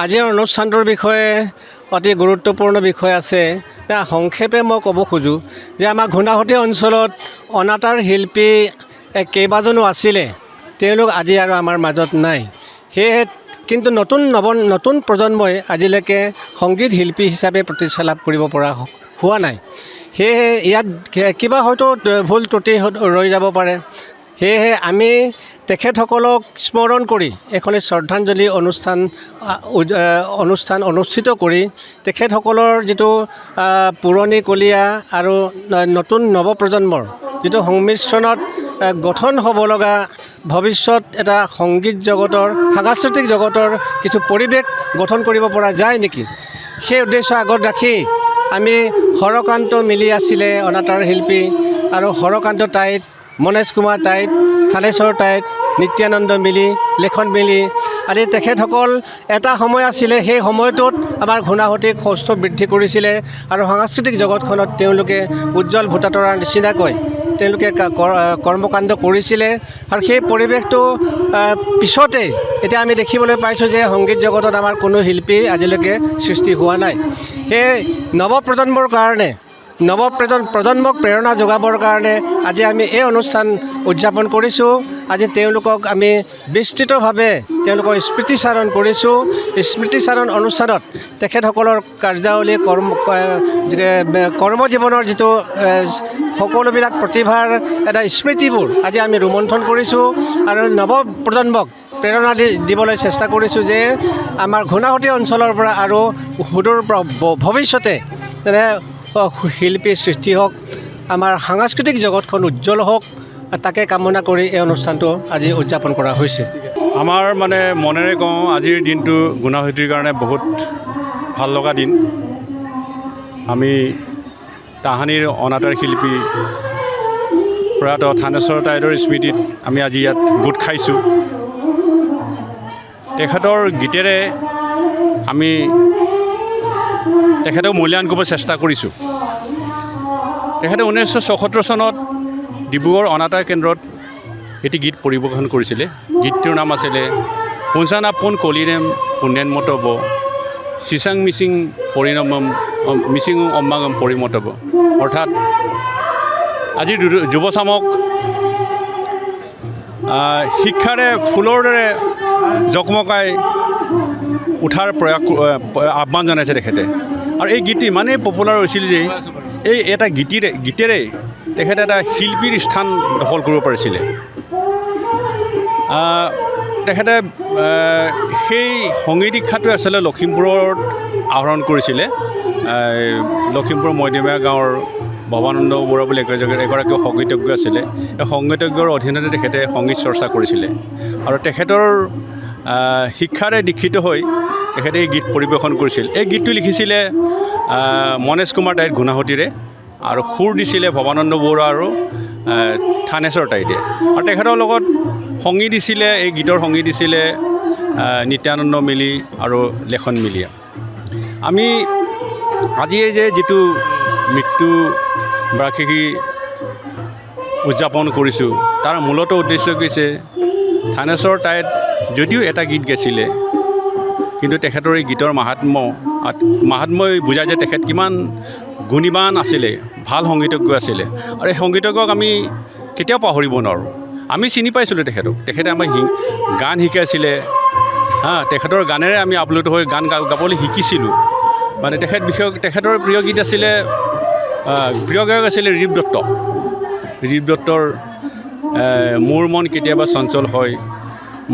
আজিৰ অনুষ্ঠানটোৰ বিষয়ে অতি গুৰুত্বপূৰ্ণ বিষয় আছে। সংক্ষেপে মই ক'ব খোজোঁ যে আমাৰ ঘূনাসুতি অঞ্চলত অনাতাঁৰ শিল্পী কেইবাজনো আছিলে, তেওঁলোক আজি আৰু আমাৰ মাজত নাই। সেয়েহে কিন্তু নতুন প্ৰজন্মই আজিলৈকে সংগীত শিল্পী হিচাপে প্ৰতিষ্ঠা লাভ কৰিব পৰা হোৱা নাই। সেয়েহে ইয়াত কিবা হয়তো ভুল ত্ৰুটি ৰৈ যাব পাৰে। সেয়েহে আমি তেখেতসকলক স্মৰণ কৰি এখন শ্ৰদ্ধাঞ্জলি অনুষ্ঠান অনুষ্ঠিত কৰি তেখেতসকলৰ যিটো পুৰণি কলীয়া আৰু নতুন নৱপ্ৰজন্মৰ যিটো সংমিশ্ৰণত গঠন হ'ব লগা ভৱিষ্যত এটা সংগীত জগতৰ সাংস্কৃতিক জগতৰ কিছু পৰিৱেশ গঠন কৰিব পৰা যায় নেকি, সেই উদ্দেশ্য আগত ৰাখি আমি হৰকান্ত মিলি আছিলে অনাতাঁৰ শিল্পী, আৰু হৰকান্ত টাইত, মনেশ কুমাৰ টাইত, থানেশ্বৰ টাইত, নিত্যানন্দ মিলি, লেখন মিলি আদি তেখেতসকল এটা সময় আছিলে। সেই সময়টোত আমাৰ ঘূনাসুতিক কৌষ্ঠৱ বৃদ্ধি কৰিছিলে আৰু সাংস্কৃতিক জগতখনত তেওঁলোকে উজ্জ্বল ভোটাতৰাৰ নিচিনাকৈ তেওঁলোকে কৰ্মকাণ্ড কৰিছিলে। আৰু সেই পৰিৱেশটো পিছতে এতিয়া আমি দেখিবলৈ পাইছোঁ যে সংগীত জগতত আমাৰ কোনো শিল্পী আজিলৈকে সৃষ্টি হোৱা নাই। সেই নৱপ্ৰজন্মৰ কাৰণে প্ৰজন্মক প্ৰেৰণা যোগাবৰ কাৰণে আজি আমি এই অনুষ্ঠান উদযাপন কৰিছোঁ। আজি তেওঁলোকক আমি বিস্তৃতভাৱে তেওঁলোকক স্মৃতিচাৰণ কৰিছোঁ। স্মৃতিচাৰণ অনুষ্ঠানত তেখেতসকলৰ কাৰ্যাৱলী কৰ্মজীৱনৰ যিটো সকলোবিলাক প্ৰতিভাৰ এটা স্মৃতিবোৰ আজি আমি ৰোমন্থন কৰিছোঁ আৰু নৱপ্ৰজন্মক প্ৰেৰণা দিবলৈ চেষ্টা কৰিছোঁ যে আমাৰ ঘূনাসুতি অঞ্চলৰ পৰা আৰু সুদূৰ ভৱিষ্যতে যেনে শিল্পীৰ সৃষ্টি হওক, আমাৰ সাংস্কৃতিক জগতখন উজ্জ্বল হওক, তাকে কামনা কৰি এই অনুষ্ঠানটো আজি উদযাপন কৰা হৈছে। আমাৰ মনেৰে কওঁ, আজিৰ দিনটো ঘূনাসুতিৰ কাৰণে বহুত ভাল লগা দিন। আমি তাহানিৰ অনাতাঁৰ শিল্পী প্ৰয়াত থানেশ্বৰ টাইটৰ স্মৃতিত আমি আজি ইয়াত গোট খাইছোঁ। তেখেতৰ গীতেৰে আমি তেখেতক মূল্যায়ন কৰিব চেষ্টা কৰিছোঁ। তেখেতে 1974 চনত ডিব্ৰুগড় অনাতাঁৰ কেন্দ্ৰত এটি গীত পৰিৱেশন কৰিছিলে। গীতটোৰ নাম আছিলে পোনচানা পোন কলিৰেম পুনেন মতব চিচাং মিচিং পৰিণমম মিচিং অম্মাগম পৰিমতব। অৰ্থাৎ আজিৰ যুৱচামক শিক্ষাৰে ফুলৰ দৰে জকমকাই উঠাৰ আহ্বান জনাইছে তেখেতে। আৰু এই গীতটো ইমানেই পপুলাৰ হৈছিল যে এই এটা গীতেৰে তেখেতে এটা শিল্পীৰ স্থান দখল কৰিব পাৰিছিলে। তেখেতে সেই সংগীত শিক্ষাটোৱে আচলতে লখিমপুৰত আহৰণ কৰিছিলে। লখিমপুৰৰ মধ্যমীয়া গাঁৱৰ ভৱানন্দ বৰুৱা বুলি এগৰাকী সংগীতজ্ঞ আছিলে। এই সংগীতজ্ঞৰ অধীনতে তেখেতে সংগীত চৰ্চা কৰিছিলে আৰু তেখেতৰ শিক্ষাৰে দীক্ষিত হৈ তেখেতে এই গীত পৰিৱেশন কৰিছিল। এই গীতটো লিখিছিলে মনেশ কুমাৰ টাইত ঘূনাসুতিৰে, আৰু সুৰ দিছিলে ভৱানন্দ বৰুৱা আৰু থানেশ্বৰ টাইতে। আৰু তেখেতৰ লগত সংগী দিছিলে, এই গীতৰ সংগী দিছিলে নিত্যানন্দ মিলি আৰু লেখন মিলিয়া। আমি আজি যে যিটো মৃত্যু বাৰ্ষিকী উদযাপন কৰিছোঁ, তাৰ মূলত উদ্দেশ্য হৈছে থানেশ্বৰ টাইত যদিও এটা গীত গাইছিলে, কিন্তু তেখেতৰ এই গীতৰ মাহাত্ম্যই বুজায় যে তেখেত কিমান গুণীবান আছিলে, ভাল সংগীতজ্ঞ আছিলে। আৰু এই সংগীতজ্ঞক আমি কেতিয়াও পাহৰিব নোৱাৰোঁ। আমি চিনি পাইছিলোঁ তেখেতক। তেখেতে আমাক গান শিকাইছিলে, তেখেতৰ গানেৰে আমি আপ্লুত হৈ গান গাবলৈ শিকিছিলোঁ। তেখেতৰ প্ৰিয় গীত আছিলে, প্ৰিয় গায়ক আছিলে ৰিপ দত্ত। ৰিপ দত্তৰ মোৰ মন কেতিয়াবা চঞ্চল হয়,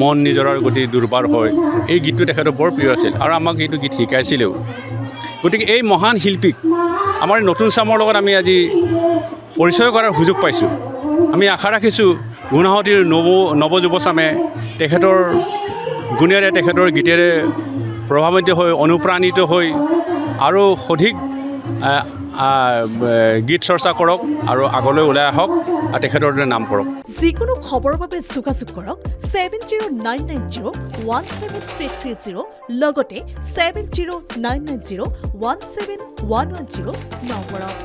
মন নিজৰাৰ গতি দুৰ্বাৰ হয়, এই গীতটো তেখেতৰ বৰ প্ৰিয় আছিল আৰু আমাক এইটো গীত শিকাইছিলেও। গতিকে এই মহান শিল্পীক আমাৰ নতুন চামৰ লগত আমি আজি পৰিচয় কৰাৰ সুযোগ পাইছোঁ। আমি আশা ৰাখিছোঁ ঘূনাসুতিৰ নৱযুৱচামে তেখেতৰ গুণেৰে, তেখেতৰ গীতেৰে প্ৰভাৱিত হৈ, অনুপ্ৰাণিত হৈ আৰু সঠিক গীত চৰ্চা কৰক আৰু আগলৈ ওলাই আহক আৰু তেখেতৰ নাম কৰক। যিকোনো খবৰৰ বাবে যোগাযোগ কৰক 7099017330 লগতে 7099017110 নম্বৰত।